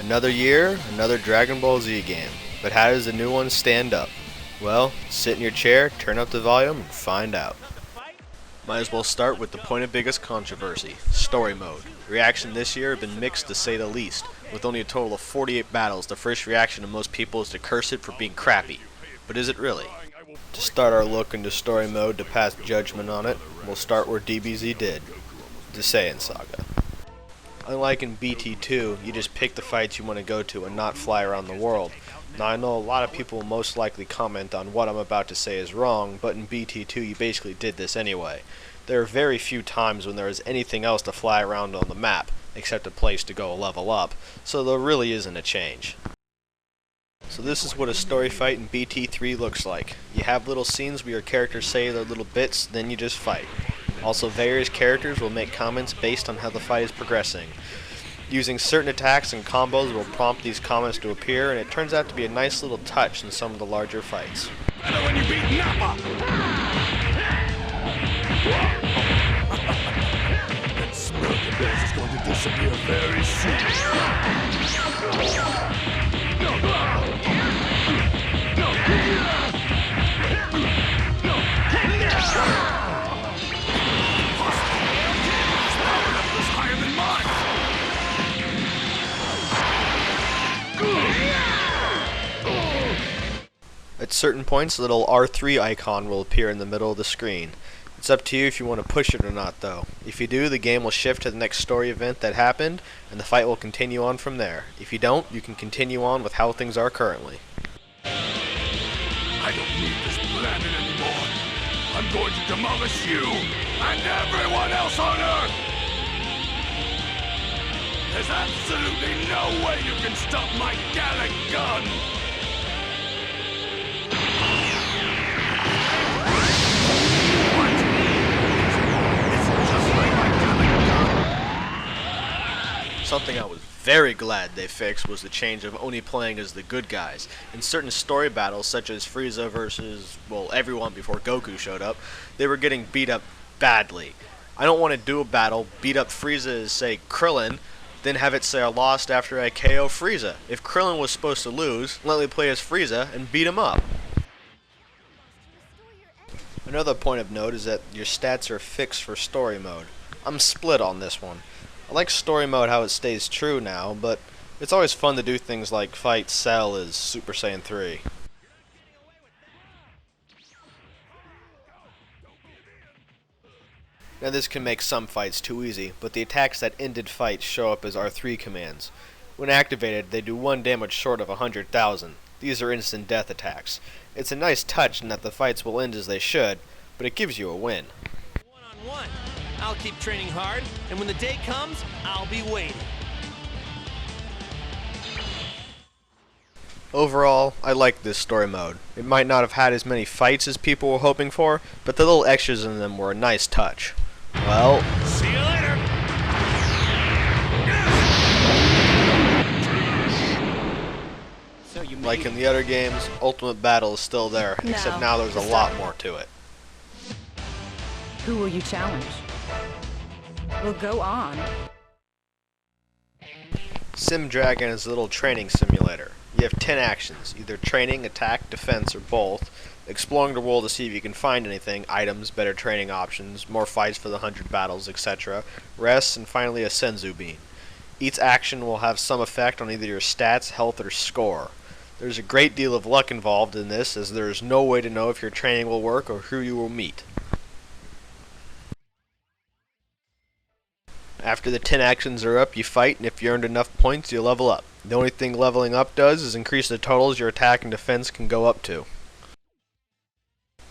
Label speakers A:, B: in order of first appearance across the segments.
A: Another year, another Dragon Ball Z game. But how does the new one stand up? Well, sit in your chair, turn up the volume, and find out. Might as well start with the point of biggest controversy, story mode. Reaction this year have been mixed to say the least. With only a total of 48 battles, the first reaction of most people is to curse it for being crappy. But is it really? To start our look into story mode to pass judgment on it, we'll start where DBZ did, the Saiyan Saga. Unlike in BT2, you just pick the fights you want to go to and not fly around the world. Now I know a lot of people will most likely comment on what I'm about to say is wrong, but in BT2 you basically did this anyway. There are very few times when there is anything else to fly around on the map, except a place to go level up, so there really isn't a change. So this is what a story fight in BT3 looks like. You have little scenes where your characters say their little bits, then you just fight. Also, various characters will make comments based on how the fight is progressing. Using certain attacks and combos will prompt these comments to appear, and it turns out to be a nice little touch in some of the larger fights.
B: Better when you beat Nappa! That smell of theirs is going to disappear very
A: At certain points, a little R3 icon will appear in the middle of the screen. It's up to you if you want to push it or not, though. If you do, the game will shift to the next story event that happened, and the fight will continue on from there. If you don't, you can continue on with how things are currently.
B: I don't need this planet anymore. I'm going to demolish you and everyone else on Earth. There's absolutely no way you can stop my Gallic gun.
A: Something I was very glad they fixed was the change of only playing as the good guys. In certain story battles, such as Frieza versus, well, everyone before Goku showed up, they were getting beat up badly. I don't want to do a battle, beat up Frieza as, say, Krillin, then have it say I lost after I KO Frieza. If Krillin was supposed to lose, let me play as Frieza and beat him up. Another point of note is that your stats are fixed for story mode. I'm split on this one. I like story mode how it stays true now, but it's always fun to do things like fight Cell as Super Saiyan 3. Now this can make some fights too easy, but the attacks that ended fights show up as R3 commands. When activated, they do 1 damage short of 100,000. These are instant death attacks. It's a nice touch in that the fights will end as they should, but it gives you a win.
C: One-on-one. I'll keep training hard, and when the day comes, I'll be waiting.
A: Overall, I like this story mode. It might not have had as many fights as people were hoping for, but the little extras in them were a nice touch. Well,
B: see you later.
A: Like in the other games, Ultimate Battle is still there, except now there's a lot more to it.
D: Who will you challenge? We'll go on.
A: Sim Dragon is a little training simulator. You have 10 actions, either training, attack, defense, or both. Exploring the world to see if you can find anything, items, better training options, more fights for the 100 battles, etc. Rest, and finally a Senzu Bean. Each action will have some effect on either your stats, health, or score. There's a great deal of luck involved in this, as there is no way to know if your training will work or who you will meet. After the 10 actions are up, you fight, and if you earned enough points, you level up. The only thing leveling up does is increase the totals your attack and defense can go up to.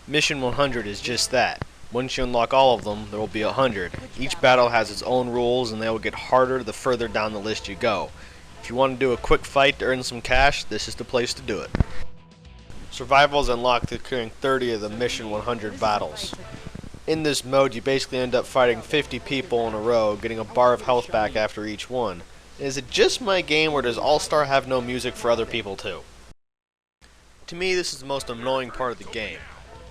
A: Mission 100 is just that. Once you unlock all of them, there will be 100. Each battle has its own rules, and they will get harder the further down the list you go. If you want to do a quick fight to earn some cash, this is the place to do it. Survival is unlocked through clearing 30 of the Mission 100 battles. In this mode, you basically end up fighting 50 people in a row, getting a bar of health back after each one. Is it just my game, or does All-Star have no music for other people too? To me, this is the most annoying part of the game.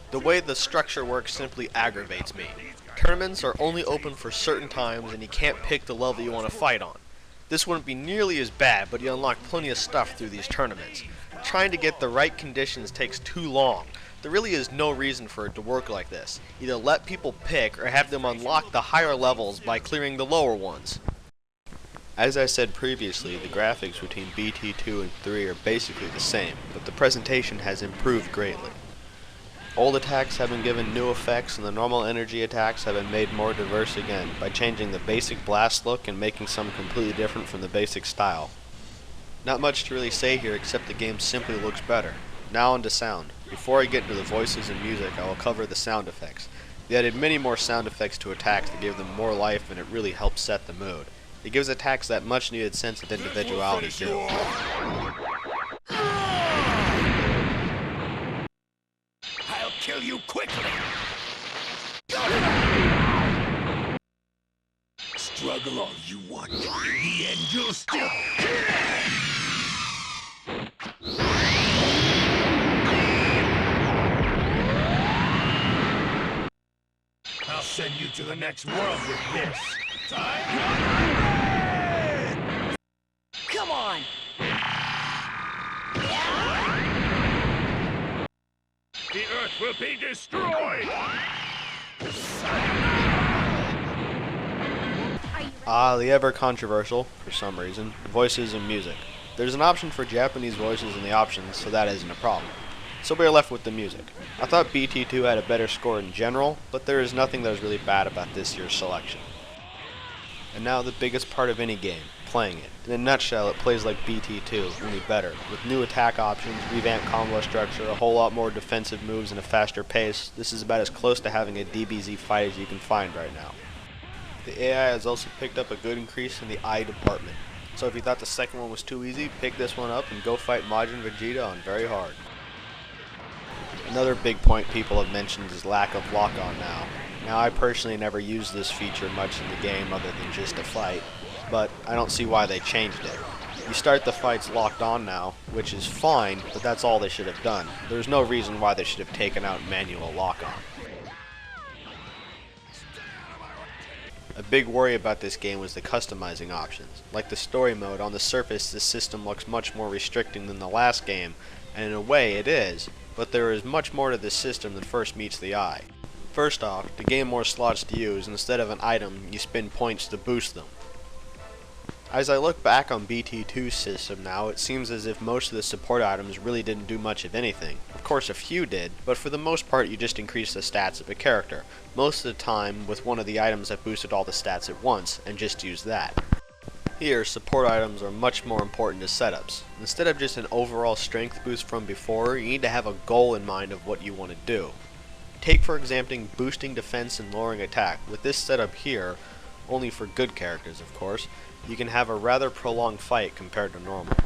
A: The way the structure works simply aggravates me. Tournaments are only open for certain times, and you can't pick the level you want to fight on. This wouldn't be nearly as bad, but you unlock plenty of stuff through these tournaments. Trying to get the right conditions takes too long. There really is no reason for it to work like this. Either let people pick or have them unlock the higher levels by clearing the lower ones. As I said previously, the graphics between BT2 and 3 are basically the same, but the presentation has improved greatly. Old attacks have been given new effects, and the normal energy attacks have been made more diverse again by changing the basic blast look and making some completely different from the basic style. Not much to really say here except the game simply looks better. Now on to sound. Before I get into the voices and music, I will cover the sound effects. They added many more sound effects to attacks that gave them more life, and it really helps set the mood. It gives attacks that much needed sense of individuality too.
B: I'll kill you quickly. Struggle all you want. In the end, you'll still I'll send you to the next world with this.
D: Come on!
B: The Earth will be destroyed!
A: The ever controversial, for some reason, voices and music. There's an option for Japanese voices in the options, so that isn't a problem. So we are left with the music. I thought BT2 had a better score in general, but there is nothing that is really bad about this year's selection. And now the biggest part of any game, playing it. In a nutshell, it plays like BT2, only better, with new attack options, revamped combo structure, a whole lot more defensive moves, and a faster pace. This is about as close to having a DBZ fight as you can find right now. The AI has also picked up a good increase in the eye department. So if you thought the second one was too easy, pick this one up and go fight Majin Vegeta on very hard. Another big point people have mentioned is lack of lock-on now. Now I personally never use this feature much in the game other than just to fight, but I don't see why they changed it. You start the fights locked on now, which is fine, but that's all they should have done. There's no reason why they should have taken out manual lock-on. A big worry about this game was the customizing options. Like the story mode, on the surface this system looks much more restricting than the last game, and in a way it is, but there is much more to this system than first meets the eye. First off, to gain more slots to use, instead of an item, you spend points to boost them. As I look back on BT2's system now, it seems as if most of the support items really didn't do much of anything. Of course a few did, but for the most part you just increased the stats of a character, most of the time with one of the items that boosted all the stats at once, and just use that. Here, support items are much more important to setups. Instead of just an overall strength boost from before, you need to have a goal in mind of what you want to do. Take for example boosting defense and lowering attack. With this setup here, only for good characters of course, you can have a rather prolonged fight compared to normal.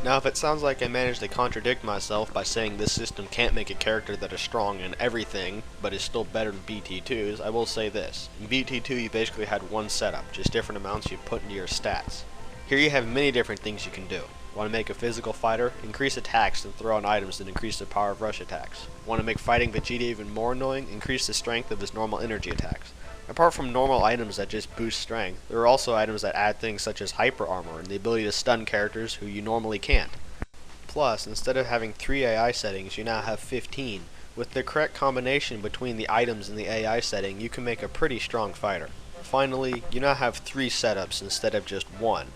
A: Now if it sounds like I managed to contradict myself by saying this system can't make a character that is strong in everything, but is still better than BT2's, I will say this. In BT2 you basically had one setup, just different amounts you put into your stats. Here you have many different things you can do. Want to make a physical fighter? Increase attacks and throw on items that increase the power of rush attacks. Want to make fighting Vegeta even more annoying? Increase the strength of his normal energy attacks. Apart from normal items that just boost strength, there are also items that add things such as hyper armor and the ability to stun characters who you normally can't. Plus, instead of having 3 AI settings, you now have 15. With the correct combination between the items and the AI setting, you can make a pretty strong fighter. Finally, you now have 3 setups instead of just 1.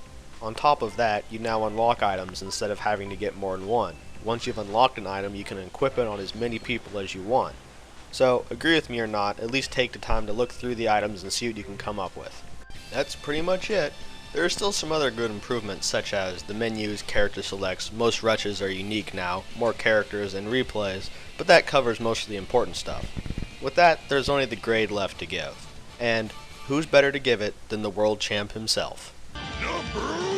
A: On top of that, you now unlock items instead of having to get more than 1. Once you've unlocked an item, you can equip it on as many people as you want. So, agree with me or not, at least take the time to look through the items and see what you can come up with. That's pretty much it. There are still some other good improvements such as the menus, character selects, most rushes are unique now, more characters and replays, but that covers most of the important stuff. With that, there's only the grade left to give. And who's better to give it than the world champ himself?
B: Number